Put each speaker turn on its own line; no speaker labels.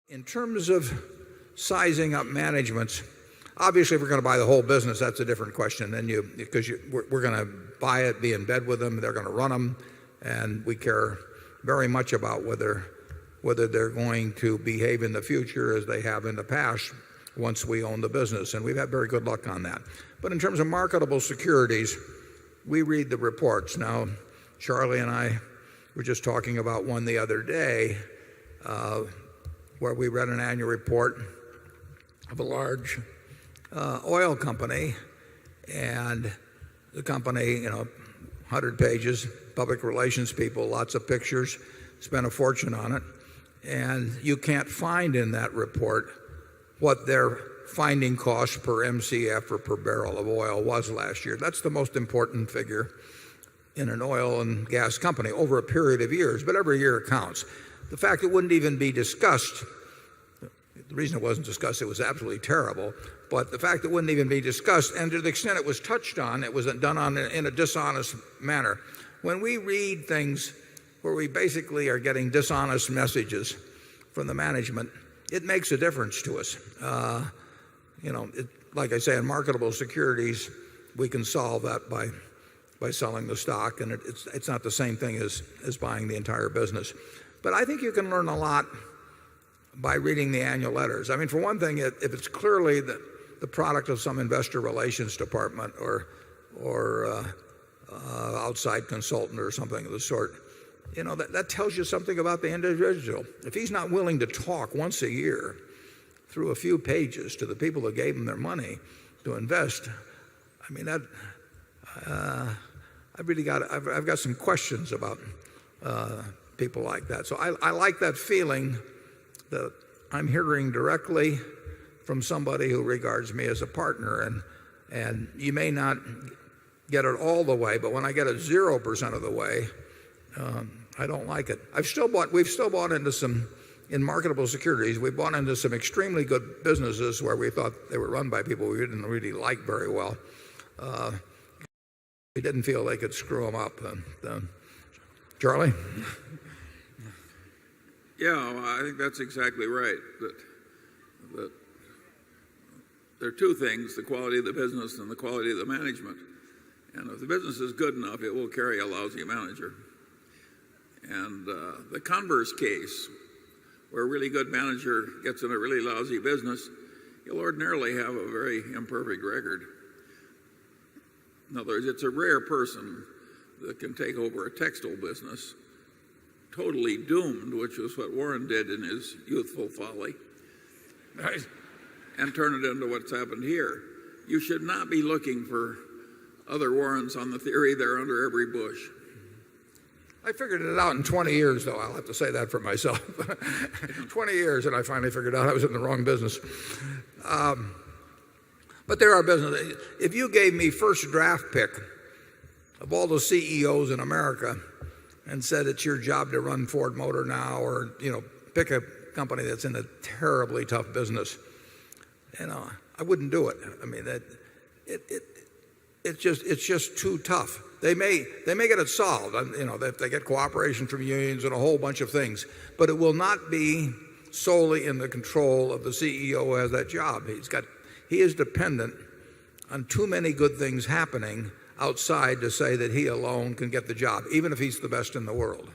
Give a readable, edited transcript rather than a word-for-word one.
In terms of sizing up managements, obviously if we're going to buy the whole business, that's a different question. Because we're going to buy it, be in bed with them, they're going to run them, and we care very much about whether they're going to behave in the future as they have in the past once we own the business. And we've had very good luck on that. But in terms of marketable securities, we read the reports. Now, Charlie and I were just talking about one the other day where we read an annual report of a large oil company, and the company, 100 pages, public relations people, lots of pictures, spent a fortune on it, and you can't find in that report what their finding cost per MCF or per barrel of oil was last year. That's the most important figure in an oil and gas company over a period of years, but every year it counts. The fact it wouldn't even be discussed, the reason it wasn't discussed, it was absolutely terrible, but the fact it wouldn't even be discussed, and to the extent it was touched on, it was done in a dishonest manner. When we read things where we basically are getting dishonest messages from the management, it makes a difference to us. Like I say, in marketable securities, we can solve that by selling the stock, and it's not the same thing as buying the entire business. But I think you can learn a lot by reading the annual letters. I mean, for one thing, if it's clearly the product of some investor relations department or outside consultant or something of the sort, that tells you something about the individual. If he's not willing to talk once a year through a few pages to the people that gave him their money to invest, I mean, I've got some questions about people like that. So I like that feeling that I'm hearing directly from somebody who regards me as a partner, and you may not get it all the way, but when I get it 0% of the way, I don't like it. We've still bought into some, in marketable securities, we bought into some extremely good businesses where we thought they were run by people we didn't really like very well. We didn't feel they could screw them up. Charlie?
Yeah, well, I think that's exactly right. That there are two things, the quality of the business and the quality of the management. And if the business is good enough, it will carry a lousy manager. And the converse case, where a really good manager gets in a really lousy business, he'll ordinarily have a very imperfect record. In other words, it's a rare person that can take over a textile business totally doomed, which was what Warren did in his youthful folly, and turn it into what's happened here. You should not be looking for other Warrens on the theory they're under every bush.
I figured it out in 20 years, though. I'll have to say that for myself. 20 years, and I finally figured out I was in the wrong business. But there are businesses. If you gave me first draft pick of all the CEOs in America and said it's your job to run Ford Motor now, or pick a company that's in a terribly tough business, I wouldn't do it. I mean, it's just too tough. They may get it solved, if they get cooperation from unions and a whole bunch of things, but it will not be solely in the control of the CEO who has that job. He is dependent on too many good things happening outside to say that he alone can get the job, even if he's the best in the world.